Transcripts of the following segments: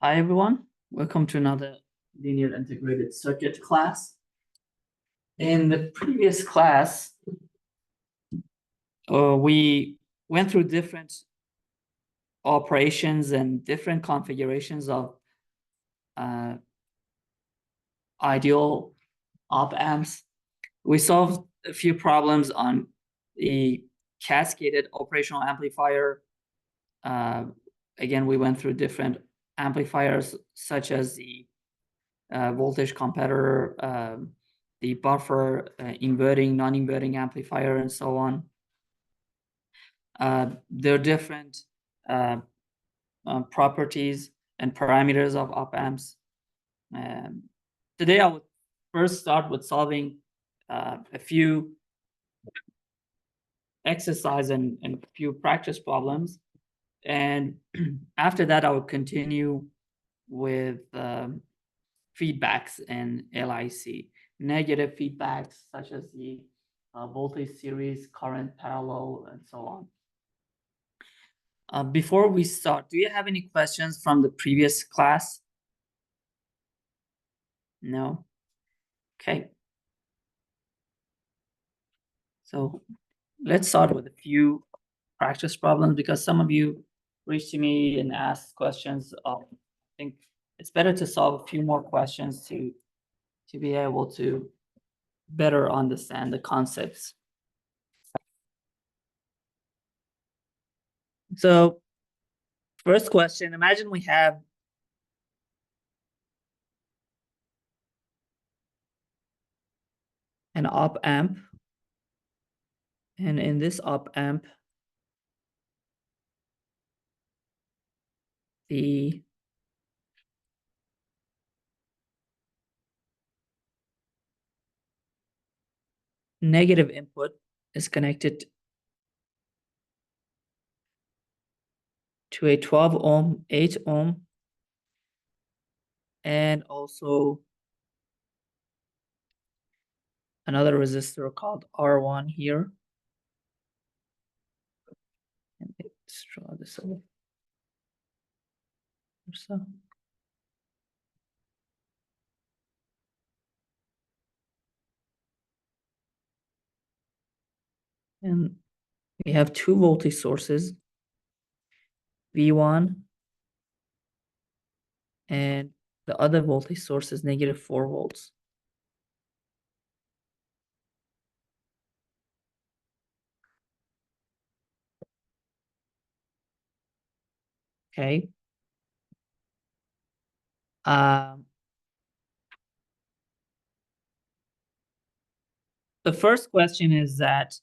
Hi everyone, welcome to another linear integrated circuit class. In the previous class, we went through different operations and different configurations of uh, ideal op amps. We solved a few problems on the cascaded operational amplifier. Again, we went through different amplifiers such as the voltage competitor, the buffer, inverting, non-inverting amplifier, and so on. There are different properties and parameters of op amps. Today, I would first start with solving a few exercise and a few practice problems. And after that, I would continue with feedbacks in LIC, negative feedbacks such as the voltage series, current parallel, and so on. Before we start, do you have any questions from the previous class? No? Okay. So let's start with a few practice problems because some of you reached to me and asked questions. I think it's better to solve a few more questions to be able to better understand the concepts. So first question, imagine we have an op amp, and in this op amp, the negative input is connected to a 12 ohm, 8 ohm, and also another resistor called R1 here. And let's draw this over. So and we have two voltage sources, V1 and the other voltage source is negative 4 volts. Okay. The first question is that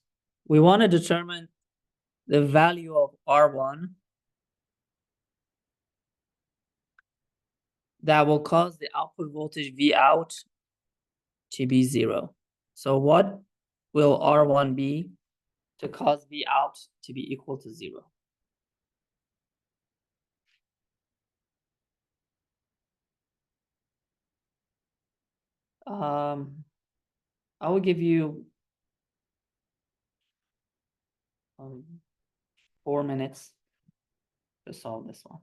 we want to determine the value of R1 that will cause the output voltage V out to be 0. So what will R1 be to cause V out to be equal to 0? I will give you 4 minutes to solve this one.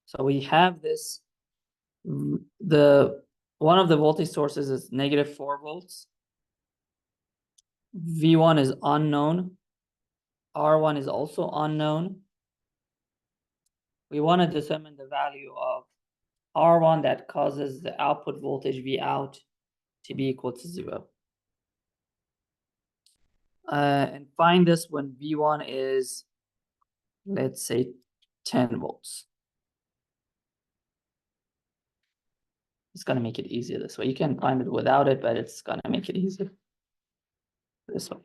So we have this, one of the voltage sources is negative 4 volts. V1 is unknown. R1 is also unknown. We want to determine the value of R1 that causes the output voltage V out to be equal to 0. And find this when V1 is, let's say, 10 volts. It's going to make it easier this way. You can find it without it, but it's going to make it easier this way.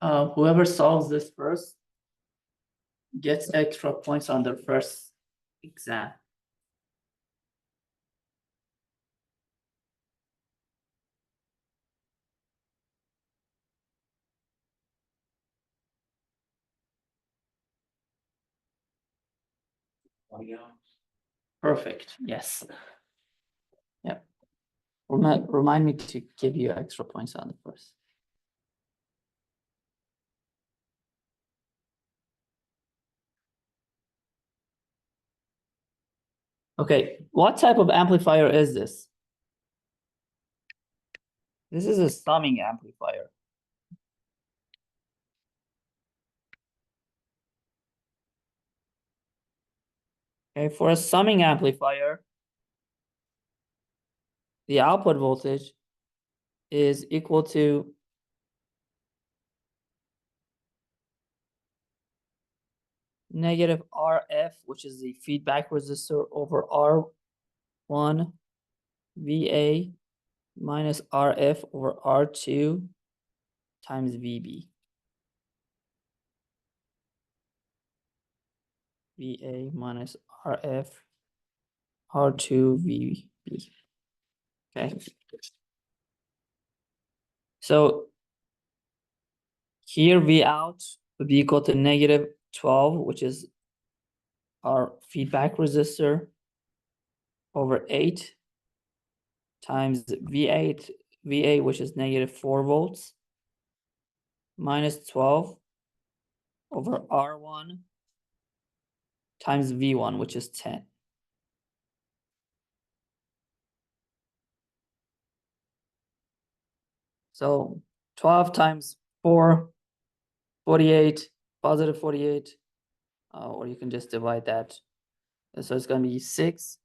Whoever solves this first gets extra points on their first exam. Perfect, yes. Yep. Remind me to give you extra points on the first. Okay, what type of amplifier is this? This is a summing amplifier. Okay, for a summing amplifier, the output voltage is equal to negative RF, which is the feedback resistor, over R1 VA minus RF over R2 times VB. VA minus RF R2 VB. Okay. So here V out would be equal to negative 12, which is our feedback resistor, over 8 times V8, VA, which is negative 4 volts, minus 12 over R1 times V1, which is 10. So 12 times 4, 48, positive 48, or you can just divide that. So it's going to be 6,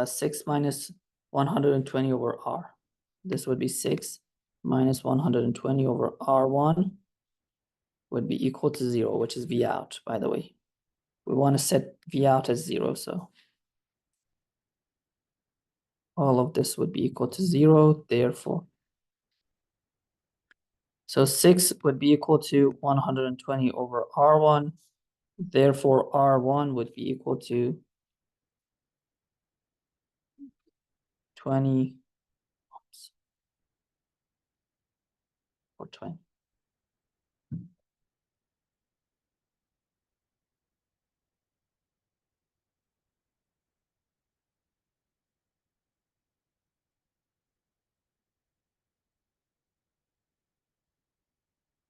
6 minus 120 over R. This would be 6 minus 120 over R1 would be equal to 0, which is V out, by the way. We want to set V out as 0, so all of this would be equal to 0, therefore. So 6 would be equal to 120 over R1, therefore R1 would be equal to 20 ohms, or 20.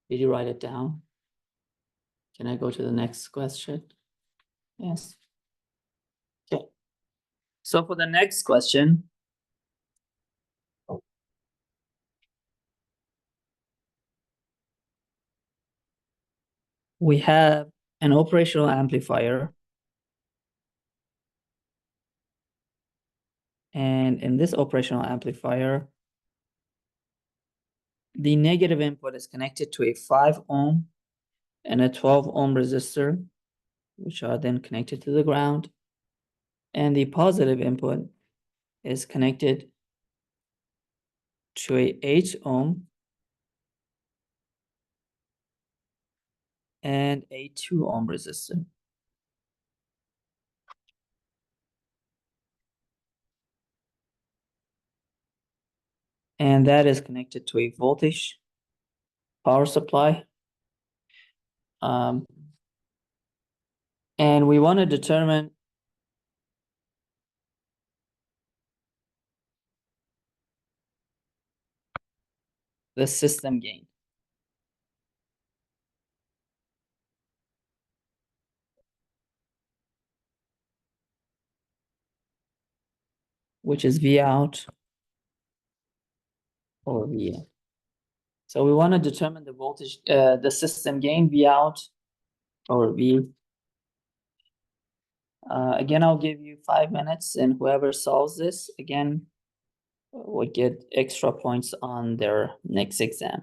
Did you write it down? Can I go to the next question? Yes. Okay. So for the next question, we have an operational amplifier. And in this operational amplifier, the negative input is connected to a 5 ohm and a 12 ohm resistor, which are then connected to the ground. And the positive input is connected to a 8 ohm and a 2 ohm resistor. And that is connected to a voltage power supply. And we want to determine the system gain. Which is V out over V in. So we want to determine the voltage, the system gain V out over V. Again, I'll give you 5 minutes, and whoever solves this, again, would get extra points on their next exam.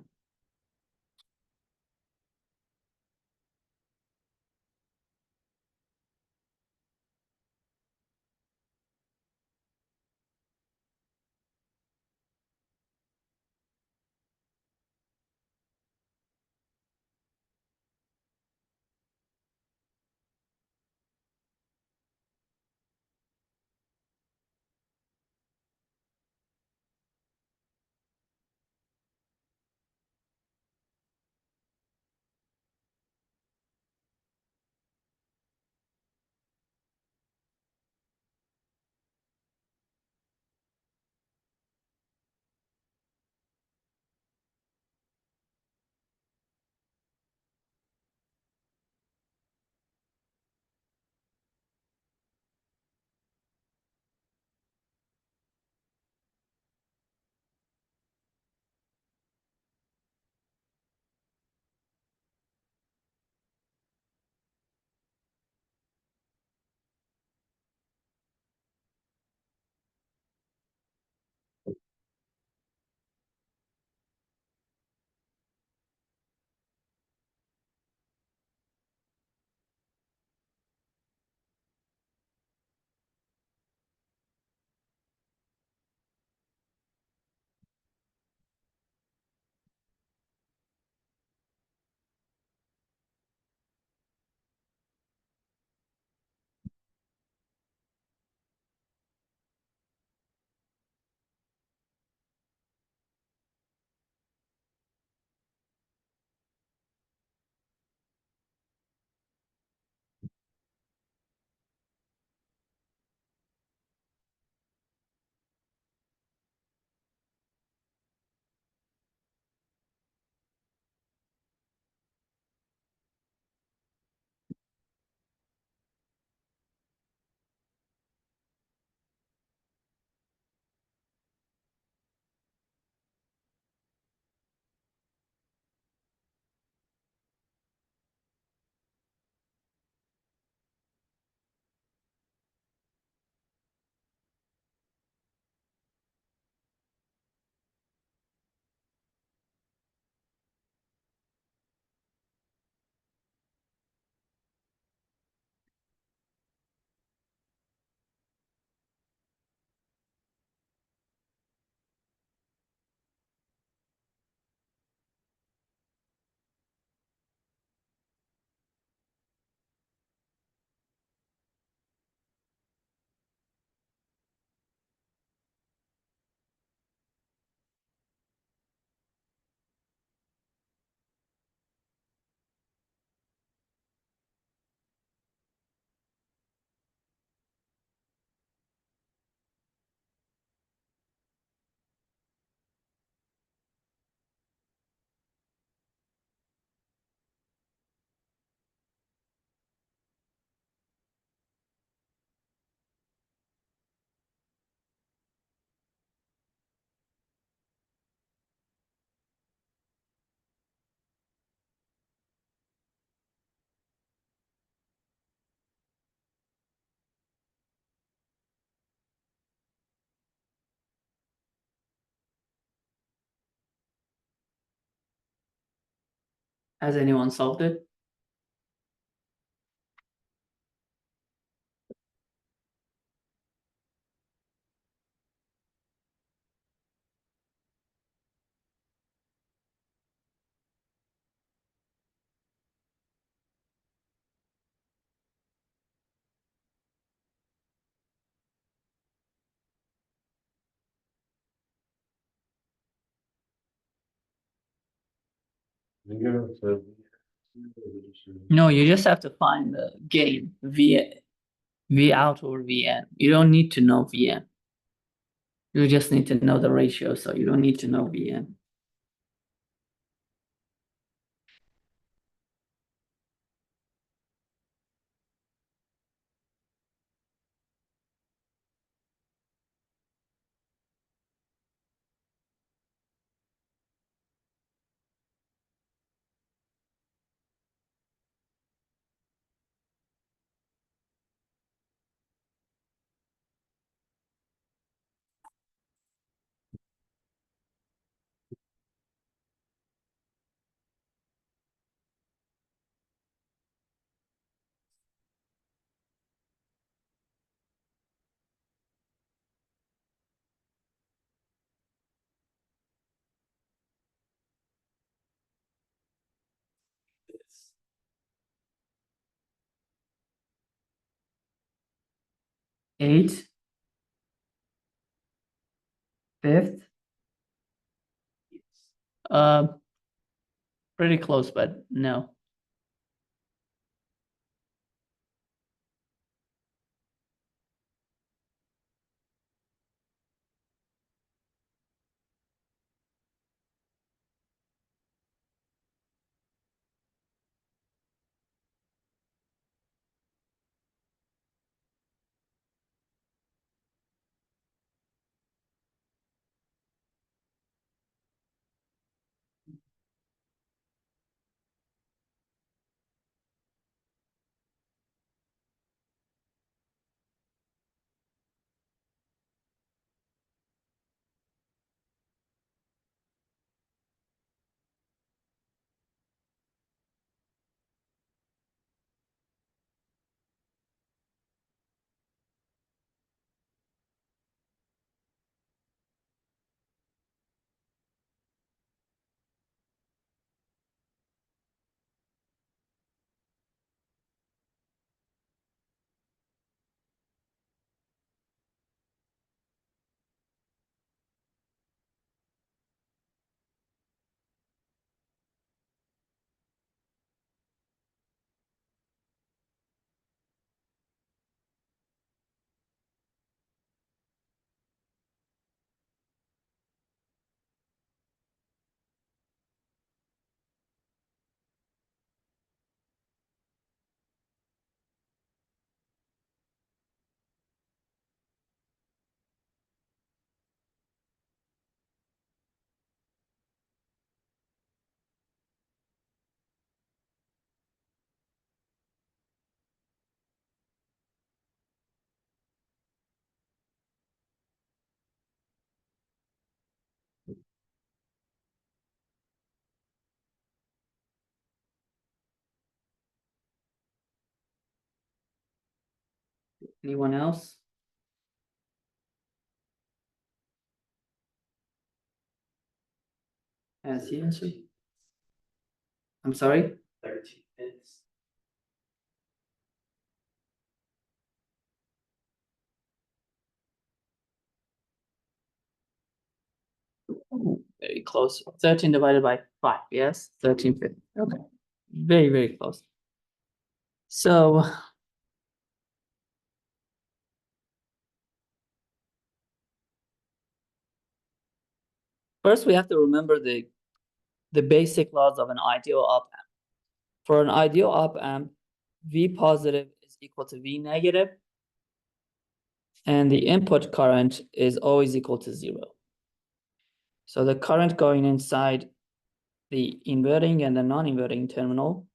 Has anyone solved it? No, you just have to find the gain V out over Vn. You don't need to know Vn. You just need to know the ratio, so you don't need to know Vn. Eight, fifth. Uh, pretty close, but no. Anyone else? Has the answer? I'm sorry? 13 minutes. Very close. 13 divided by 5, yes? 13 fifth. Okay. Very, very close. So first we have to remember the basic laws of an ideal op amp. For an ideal op amp, V positive is equal to V negative, and the input current is always equal to 0. So the current going inside the inverting and the non-inverting terminal,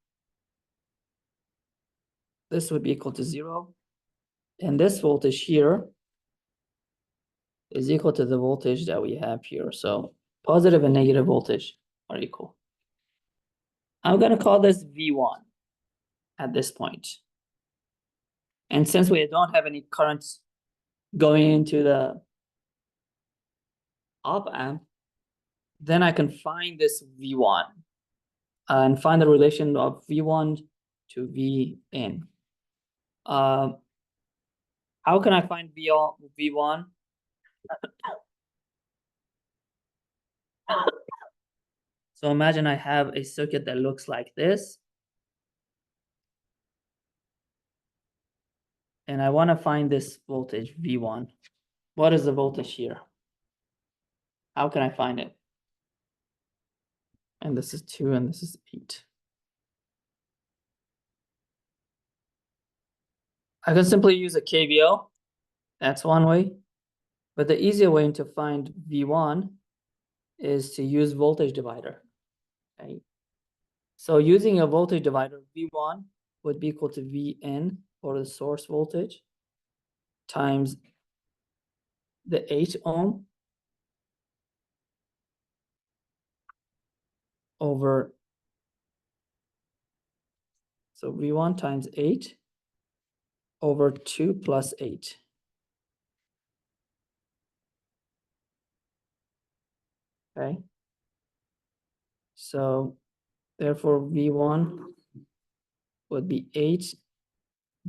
this would be equal to 0. And this voltage here is equal to the voltage that we have here. So positive and negative voltage are equal. I'm gonna call this V1 at this point. And since we don't have any currents going into the op amp, then I can find this V1 and find the relation of V1 to Vn. How can I find V1? So imagine I have a circuit that looks like this. And I want to find this voltage, V1. What is the voltage here? How can I find it? And this is 2 and this is 8. I can simply use a KVL. That's one way. But the easier way to find V1 is to use voltage divider. Okay. So using a voltage divider, V1 would be equal to Vn, or the source voltage, times the 8 ohm over, so V1 times 8 over 2 plus 8. Okay. So therefore V1 would be 8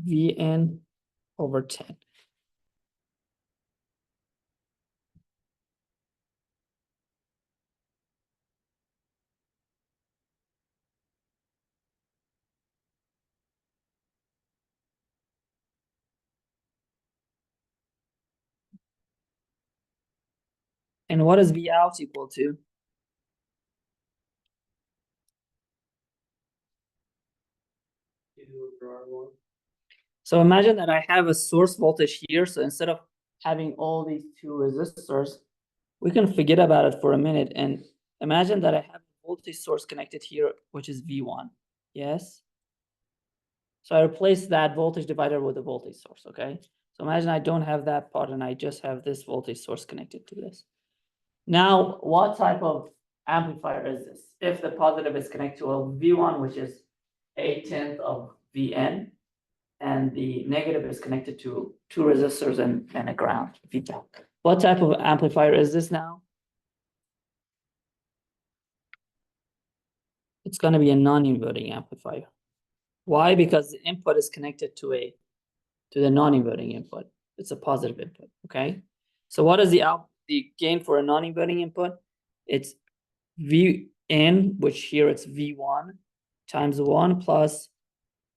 Vn over 10. And what is V out equal to? So imagine that I have a source voltage here. So instead of having all these two resistors, we can forget about it for a minute and imagine that I have a voltage source connected here, which is V1. Yes. So I replace that voltage divider with a voltage source. Okay. So imagine I don't have that part and I just have this voltage source connected to this. Now, what type of amplifier is this? If the positive is connected to a V1, which is 1/10 of Vn, and the negative is connected to two resistors and a ground feedback. What type of amplifier is this now? It's going to be a non-inverting amplifier. Why? Because the input is connected to the non-inverting input. It's a positive input. Okay. So what is the gain for a non-inverting input? It's Vn, which here it's V1 times 1 plus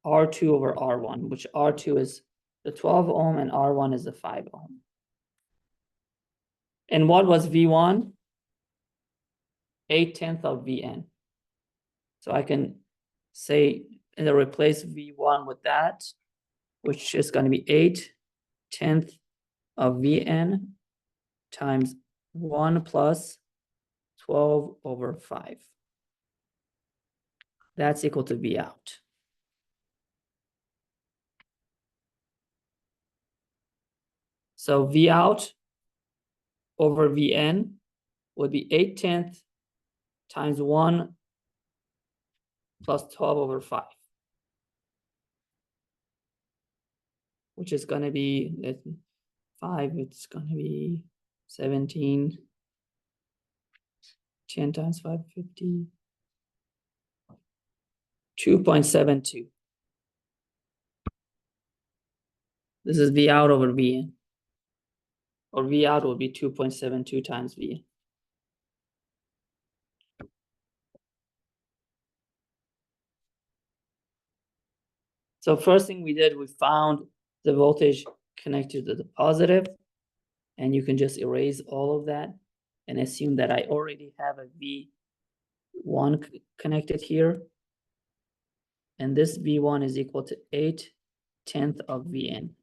R2 over R1, which R2 is the 12 ohm and R1 is the 5 ohm. And what was V1? 1/10 of Vn. So I can say, and replace V1 with that, which is going to be 1/10 of Vn times 1 plus 12 over 5. That's equal to V out. So V out over Vn would be 1/10 times 1 plus 12 over 5, which is going to be 5, it's going to be 17. 10 times 5, 50. 2.72. This is V out over Vn. Or V out will be 2.72 times Vn. So first thing we did, we found the voltage connected to the positive, and you can just erase all of that and assume that I already have a V1 connected here. And this V1 is equal to 1/10 of Vn.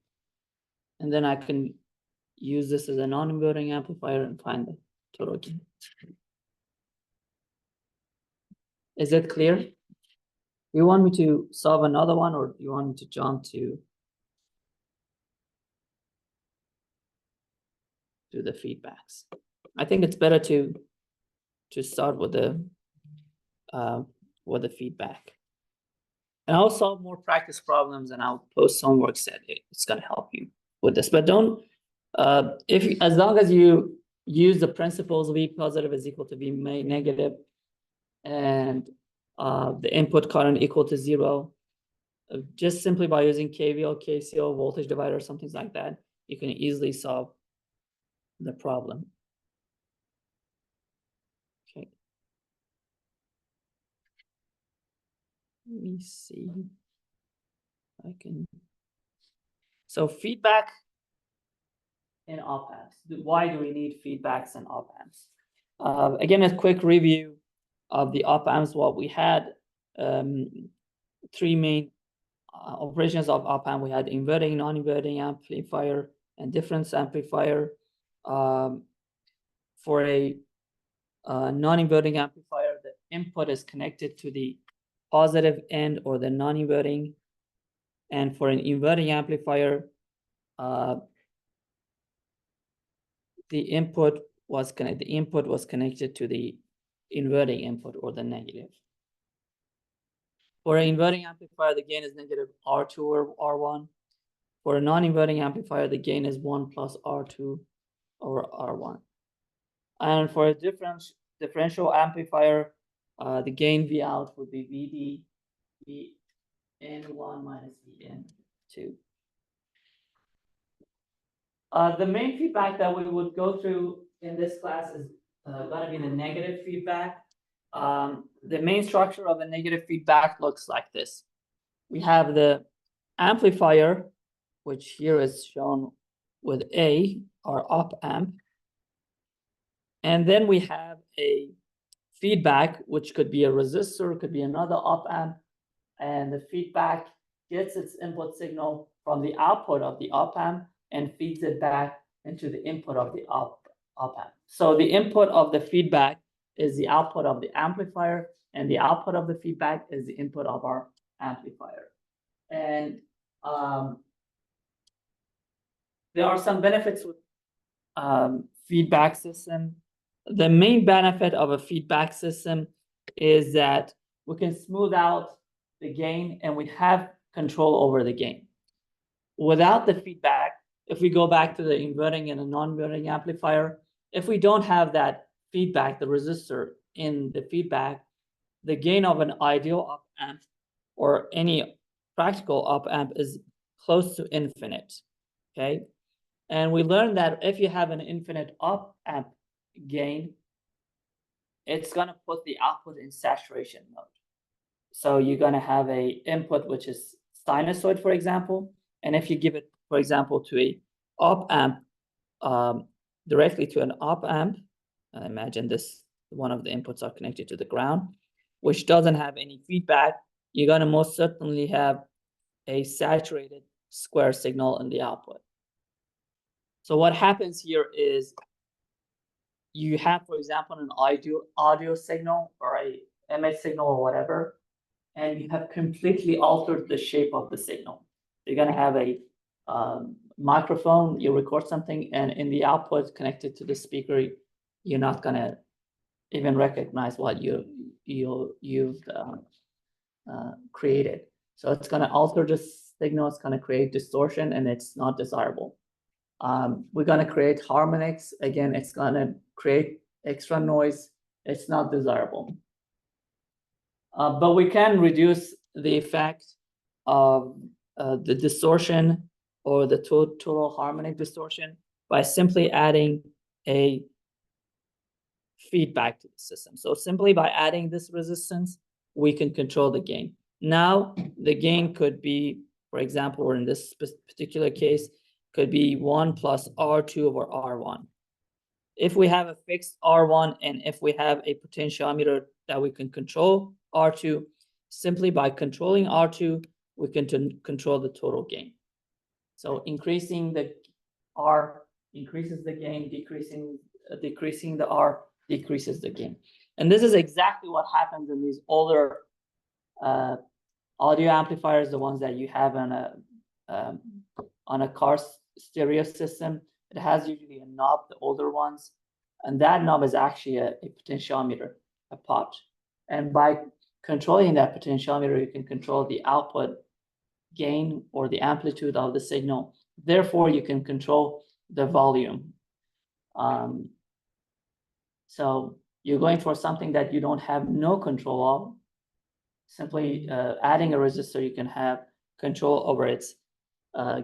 And then I can use this as a non-inverting amplifier and find the total gain. Is it clear? You want me to solve another one, or do you want me to jump to the feedbacks? I think it's better to start with the with the feedback. And I'll solve more practice problems and I'll post some work set. It's gonna help you with this, but don't, as long as you use the principles, V positive is equal to V negative, and the input current equal to 0, just simply by using KVL, KCL, voltage divider, something like that, you can easily solve the problem. Okay. Let me see. I can. So feedback in op amps. Why do we need feedbacks in op amps? Again, a quick review of the op amps. What we had, 3 main operations of op amp. We had inverting, non-inverting amplifier, and difference amplifier. For a non-inverting amplifier, the input is connected to the positive end or the non-inverting, and for an inverting amplifier, the input was connected to the inverting input or the negative. For an inverting amplifier, the gain is negative R2 or R1. For a non-inverting amplifier, the gain is 1 plus R2 over R1. And for a differential amplifier, the gain V out would be VD VN1 minus VN2. The main feedback that we would go through in this class is going to be the negative feedback. The main structure of a negative feedback looks like this. We have the amplifier, which here is shown with A, our op amp. And then we have a feedback, which could be a resistor, could be another op amp. And the feedback gets its input signal from the output of the op amp and feeds it back into the input of the op amp. So the input of the feedback is the output of the amplifier, and the output of the feedback is the input of our amplifier. And there are some benefits with feedback system. The main benefit of a feedback system is that we can smooth out the gain and we have control over the gain. Without the feedback, if we go back to the inverting and a non-inverting amplifier, if we don't have that feedback, the resistor in the feedback, the gain of an ideal op amp or any practical op amp is close to infinite, okay? And we learned that if you have an infinite op amp gain, it's gonna put the output in saturation mode. So you're gonna have a input which is sinusoid, for example, and if you give it, for example, to a op amp, directly to an op amp, imagine this, one of the inputs are connected to the ground, which doesn't have any feedback, you're gonna most certainly have a saturated square signal in the output. So what happens here is you have, for example, an audio signal or a image signal or whatever, and you have completely altered the shape of the signal. You're going to have a microphone, you record something, and in the output connected to the speaker, you're not going to even recognize what you've created. So it's going to alter the signal, it's going to create distortion, and it's not desirable. We're going to create harmonics. Again, it's going to create extra noise. It's not desirable. But we can reduce the effect of the distortion or the total harmonic distortion by simply adding a feedback to the system. So simply by adding this resistance, we can control the gain. Now, the gain could be, for example, or in this particular case, could be 1 plus R2 over R1. If we have a fixed R1 and if we have a potentiometer that we can control R2, simply by controlling R2, we can control the total gain. So increasing the R increases the gain, decreasing the R decreases the gain. And this is exactly what happens in these older audio amplifiers, the ones that you have on a car stereo system. It has usually a knob, the older ones, and that knob is actually a potentiometer, a pot. And by controlling that potentiometer, you can control the output gain or the amplitude of the signal. Therefore, you can control the volume. So you're going for something that you don't have no control of. Simply adding a resistor, you can have control over its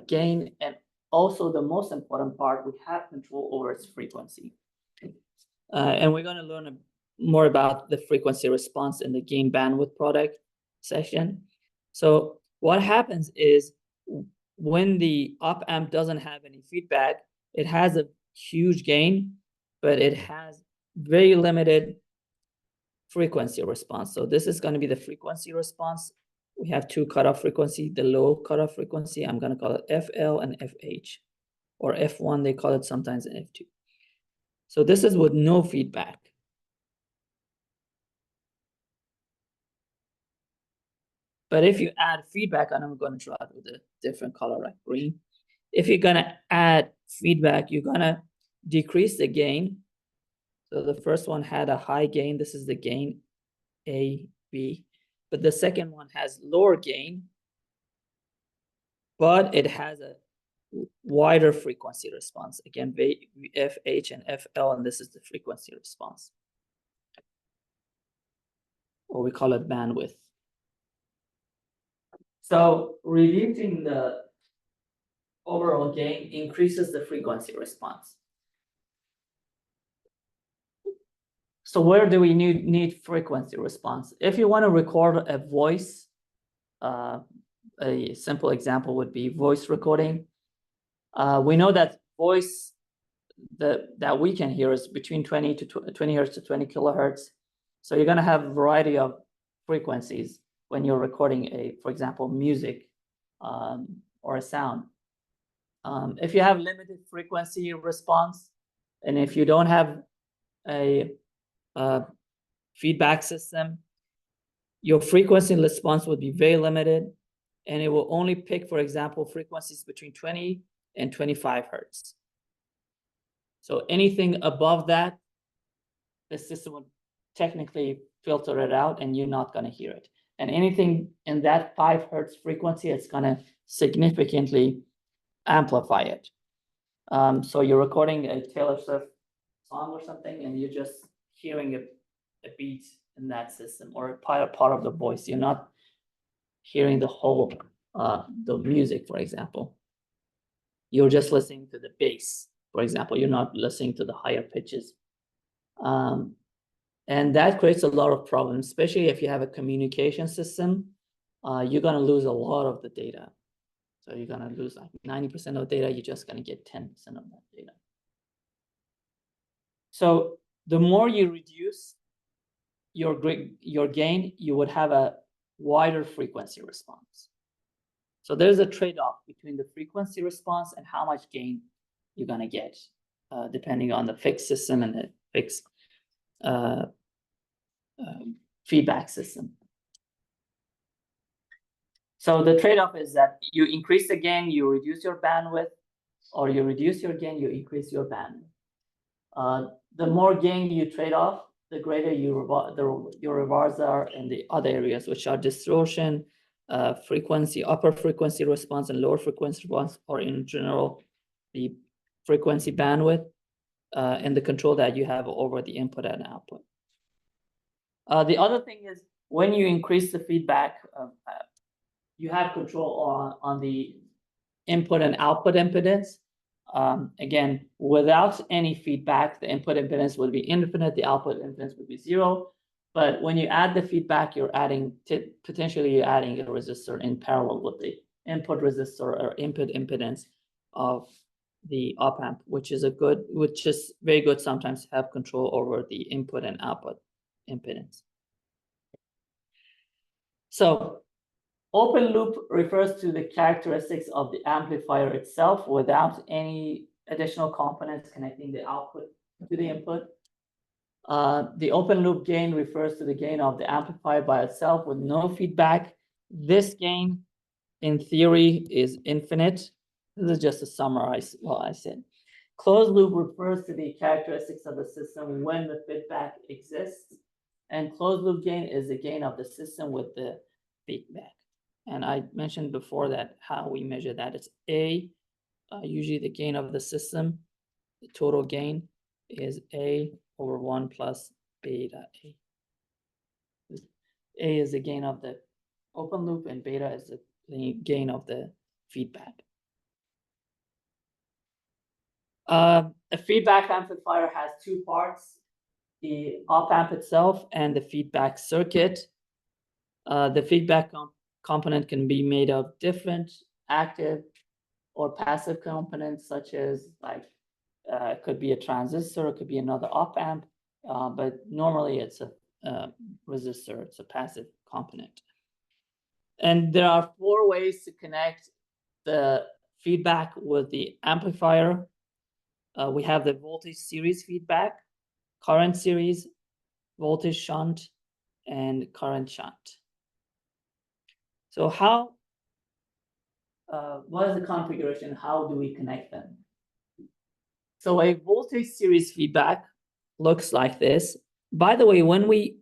gain, and also the most important part, we have control over its frequency. And we're going to learn more about the frequency response in the gain bandwidth product section. So what happens is when the op amp doesn't have any feedback, it has a huge gain, but it has very limited frequency response. So this is going to be the frequency response. We have two cutoff frequency, the low cutoff frequency, I'm going to call it FL and FH, or F1, they call it sometimes F2. So this is with no feedback. But if you add feedback, and I'm going to draw it with a different color, like green. If you're going to add feedback, you're going to decrease the gain. So the first one had a high gain. This is the gain A, B. But the second one has lower gain, but it has a wider frequency response. Again, FH and FL, and this is the frequency response. Or we call it bandwidth. So reducing the overall gain increases the frequency response. So where do we need frequency response? If you want to record a voice, a simple example would be voice recording. We know that voice that we can hear is between 20 hertz to 20 kilohertz. So you're going to have a variety of frequencies when you're recording for example, music or a sound. If you have limited frequency response, and if you don't have a feedback system, your frequency response would be very limited, and it will only pick, for example, frequencies between 20 and 25 hertz. So anything above that, the system would technically filter it out and you're not going to hear it. And anything in that 5 hertz frequency, it's going to significantly amplify it. So you're recording a Taylor Swift song or something, and you're just hearing a beat in that system or a part of the voice. You're not hearing the whole, the music, for example. You're just listening to the bass, for example. You're not listening to the higher pitches. And that creates a lot of problems, especially if you have a communication system. You're going to lose a lot of the data. So you're going to lose like 90% of data. You're just going to get 10% of that data. So the more you reduce your gain, you would have a wider frequency response. So there's a trade-off between the frequency response and how much gain you're going to get, depending on the fixed system and the fixed feedback system. So the trade-off is that you increase the gain, you reduce your bandwidth, or you reduce your gain, you increase your bandwidth. The more gain you trade off, the greater your rewards are in the other areas, which are distortion, frequency, upper frequency response, and lower frequency response, or in general, the frequency bandwidth, and the control that you have over the input and output. The other thing is when you increase the feedback, you have control on the input and output impedance. Again, without any feedback, the input impedance would be infinite, the output impedance would be 0. But when you add the feedback, you're potentially adding a resistor in parallel with the input resistor or input impedance of the op amp, which is very good sometimes to have control over the input and output impedance. So open loop refers to the characteristics of the amplifier itself without any additional components connecting the output to the input. The open loop gain refers to the gain of the amplifier by itself with no feedback. This gain, in theory, is infinite. This is just to summarize what I said. Closed loop refers to the characteristics of the system when the feedback exists. And closed loop gain is the gain of the system with the feedback. And I mentioned before that how we measure that. It's A, usually the gain of the system, the total gain is A over 1 plus beta A. A is the gain of the open loop and beta is the gain of the feedback. A feedback amplifier has two parts, the op amp itself and the feedback circuit. The feedback component can be made of different active or passive components, such as like it could be a transistor, it could be another op amp, but normally it's a resistor, it's a passive component. And there are 4 ways to connect the feedback with the amplifier. We have the voltage series feedback, current series, voltage shunt, and current shunt. So what is the configuration? How do we connect them? So a voltage series feedback looks like this. By the way, when we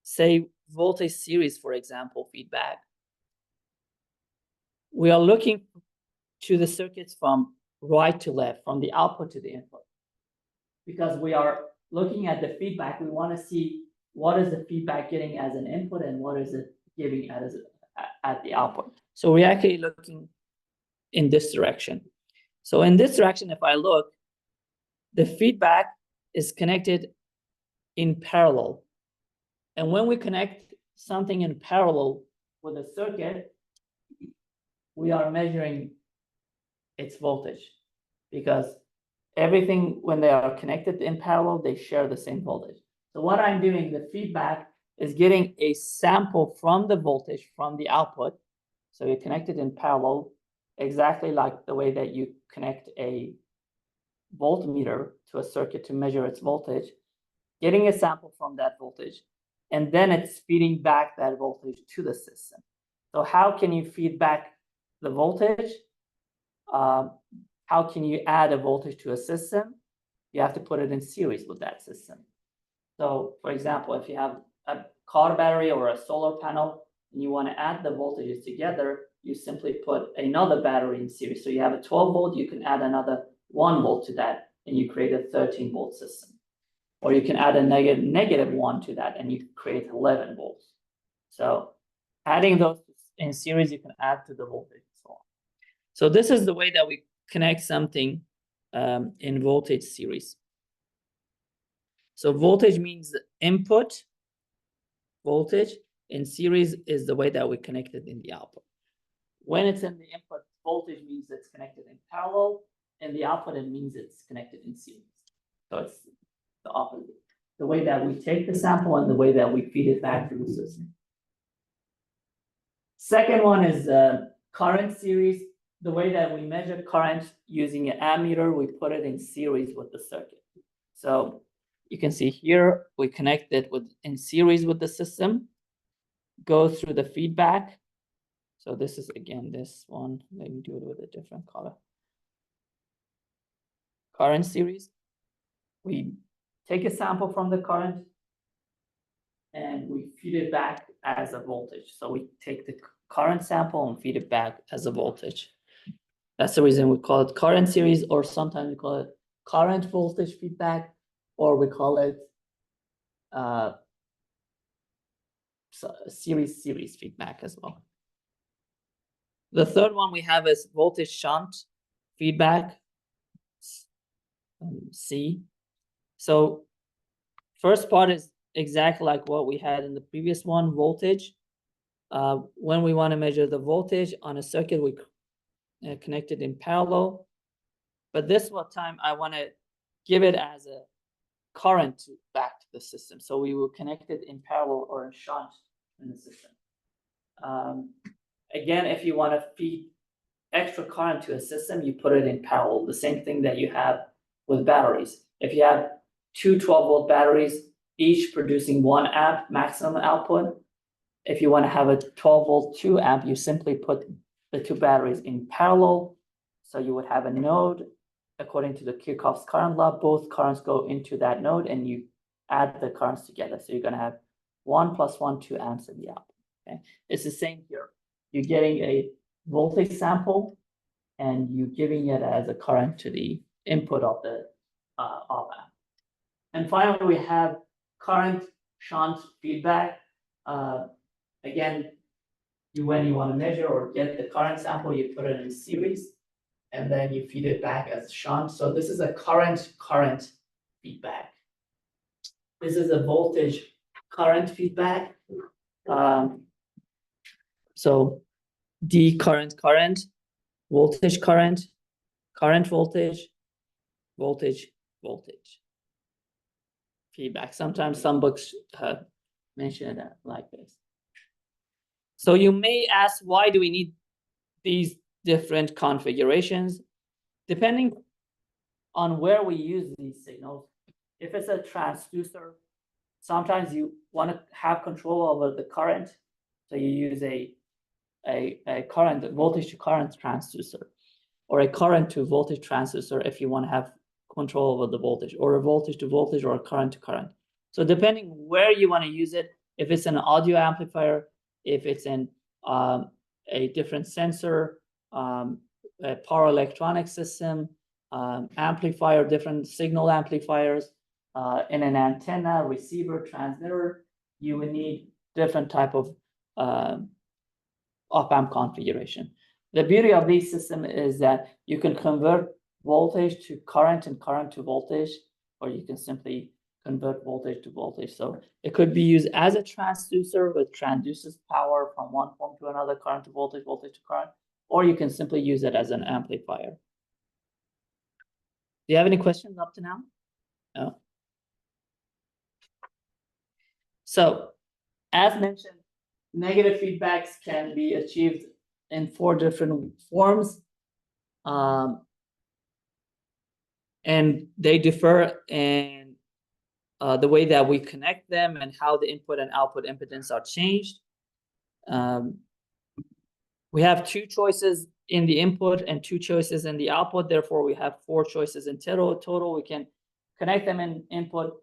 say voltage series, for example, feedback, we are looking to the circuits from right to left, from the output to the input. Because we are looking at the feedback, we want to see what is the feedback getting as an input and what is it giving at the output. So we're actually looking in this direction. So in this direction, if I look, the feedback is connected in parallel. And when we connect something in parallel with a circuit, we are measuring its voltage, because everything, when they are connected in parallel, they share the same voltage. So what I'm doing, the feedback is getting a sample from the voltage from the output. So you're connected in parallel, exactly like the way that you connect a voltmeter to a circuit to measure its voltage, getting a sample from that voltage, and then it's feeding back that voltage to the system. So how can you feed back the voltage? How can you add a voltage to a system? You have to put it in series with that system. So for example, if you have a car battery or a solar panel and you want to add the voltages together, you simply put another battery in series. So you have a 12 volt, you can add another 1 volt to that, and you create a 13 volt system. Or you can add a negative 1 to that, and you create 11 volts. So adding those in series, you can add to the voltage and so on. So this is the way that we connect something in voltage series. So voltage means input voltage. In series is the way that we connect it in the output. When it's in the input, voltage means it's connected in parallel. In the output, it means it's connected in series. So it's the opposite. The way that we take the sample and the way that we feed it back to the system. Second one is current series. The way that we measure current using an ammeter, we put it in series with the circuit. So you can see here, we connect it in series with the system, go through the feedback. So this is, again, this one, let me do it with a different color. Current series, we take a sample from the current and we feed it back as a voltage. So we take the current sample and feed it back as a voltage. That's the reason we call it current series, or sometimes we call it current voltage feedback, or we call it series feedback as well. The third one we have is voltage shunt feedback, C. So first part is exactly like what we had in the previous one, voltage. When we want to measure the voltage on a circuit, we connect it in parallel. But this time I want to give it as a current back to the system. So we will connect it in parallel or in shunt in the system. Again, if you want to feed extra current to a system, you put it in parallel. The same thing that you have with batteries. If you have two 12-volt batteries, each producing 1 amp maximum output, if you want to have a 12-volt 2 amp, you simply put the 2 batteries in parallel. So you would have a node, according to the Kirchhoff's current law, both currents go into that node and you add the currents together. So you're gonna have 1 + 1 to answer the output. Okay, it's the same here. You're getting a voltage sample and you're giving it as a current to the input of the op amp. And finally, we have current shunt feedback. Again, when you want to measure or get the current sample, you put it in series, and then you feed it back as shunt. So this is a current feedback. This is a voltage current feedback. So D current, voltage current, voltage, voltage. Feedback. Sometimes some books mention it like this. So you may ask, why do we need these different configurations? Depending on where we use these signals, if it's a transducer, sometimes you want to have control over the current, so you use a current, voltage to current transducer, or a current to voltage transducer if you want to have control over the voltage, or a voltage to voltage, or a current to current. So depending where you want to use it, if it's an audio amplifier, if it's in a different sensor, a power electronic system, amplifier, different signal amplifiers, in an antenna, receiver, transmitter, you would need different type of op-amp configuration. The beauty of these systems is that you can convert voltage to current and current to voltage, or you can simply convert voltage to voltage. So it could be used as a transducer, which transduces power from one form to another, current to voltage, voltage to current, or you can simply use it as an amplifier. Do you have any questions up to now? No. So, as mentioned, negative feedbacks can be achieved in 4 different forms. And they differ in the way that we connect them and how the input and output impedance are changed. We have 2 choices in the input and 2 choices in the output. Therefore, we have 4 choices in total. We can connect them in input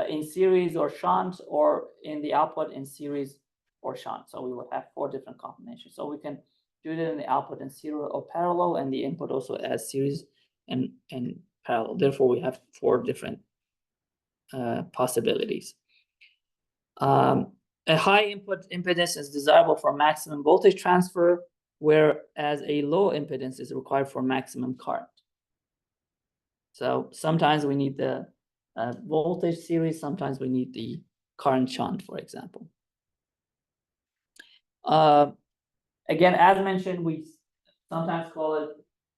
in series or shunt, or in the output in series or shunt. So we would have 4 different combinations. So we can do it in the output in serial or parallel, and the input also as series and parallel. Therefore, we have 4 different possibilities. A high input impedance is desirable for maximum voltage transfer, whereas a low impedance is required for maximum current. So sometimes we need the voltage series, sometimes we need the current shunt, for example. Again, as mentioned, we sometimes call it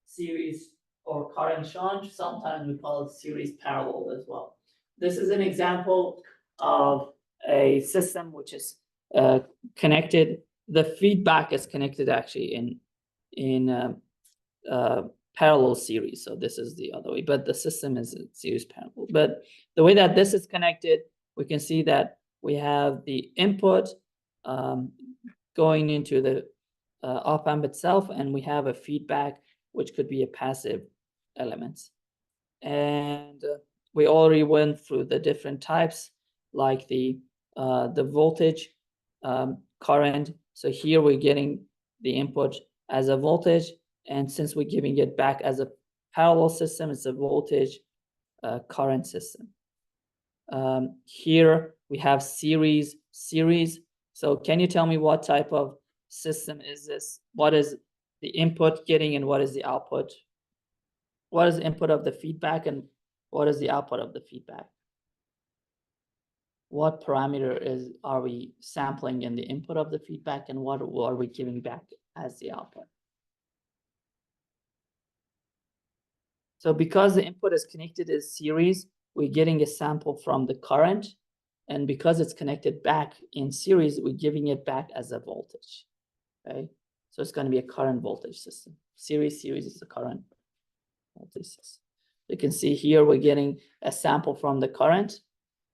series or current shunt, sometimes we call it series parallel as well. This is an example of a system which is connected. The feedback is connected actually in parallel series. So this is the other way, but the system is series parallel. But the way that this is connected, we can see that we have the input going into the op-amp itself, and we have a feedback, which could be a passive element. And we already went through the different types, like the voltage, current. So here we're getting the input as a voltage, and since we're giving it back as a parallel system, it's a voltage current system. Here we have series. So can you tell me what type of system is this? What is the input getting and what is the output? What is the input of the feedback and what is the output of the feedback? What parameter are we sampling in the input of the feedback, and what are we giving back as the output? So because the input is connected as series, we're getting a sample from the current, and because it's connected back in series, we're giving it back as a voltage. Okay, so it's going to be a current voltage system. Series is the current voltage system. You can see here we're getting a sample from the current,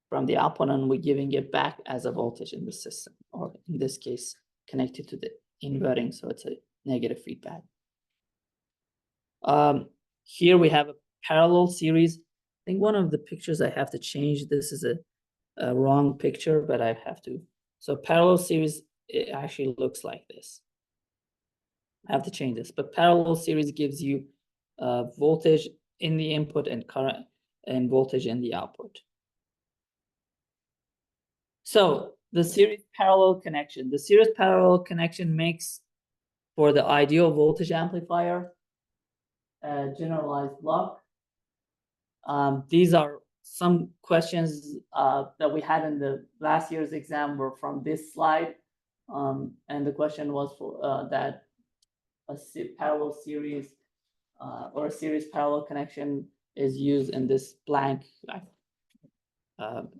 from the output, and we're giving it back as a voltage in the system, or in this case, connected to the inverting, so it's a negative feedback. Here we have a parallel series. I think one of the pictures I have to change. This is a a wrong picture, but I have to. So parallel series, it actually looks like this. I have to change this, but parallel series gives you voltage in the input and current and voltage in the output. So the series parallel connection, makes for the ideal voltage amplifier a generalized block. These are some questions that we had in the last year's exam were from this slide. And the question was for that a parallel series or a series parallel connection is used in this blank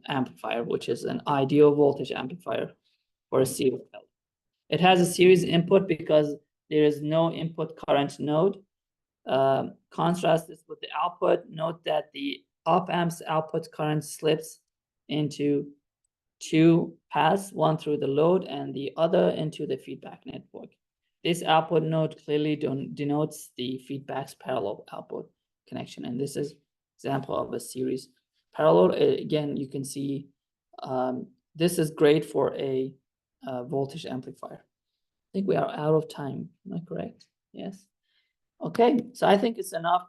amplifier, which is an ideal voltage amplifier for a series. It has a series input because there is no input current node. Contrast this with the output. Note that the op-amp's output current slips into two paths, one through the load and the other into the feedback network. This output node clearly denotes the feedback's parallel output connection. And this is example of a series parallel. Again, you can see this is great for a voltage amplifier. I think we are out of time. Am I correct? Yes. Okay, so I think it's enough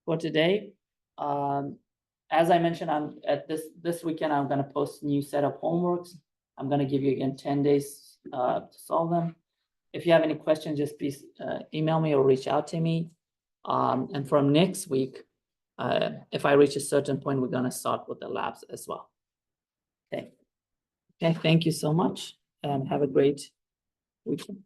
for today. As I mentioned, I'm at this weekend, I'm gonna post a new set of homeworks. I'm gonna give you again 10 days to solve them. If you have any questions, just please email me or reach out to me. And from next week, if I reach a certain point, we're gonna start with the labs as well. Okay. Okay, thank you so much and have a great weekend.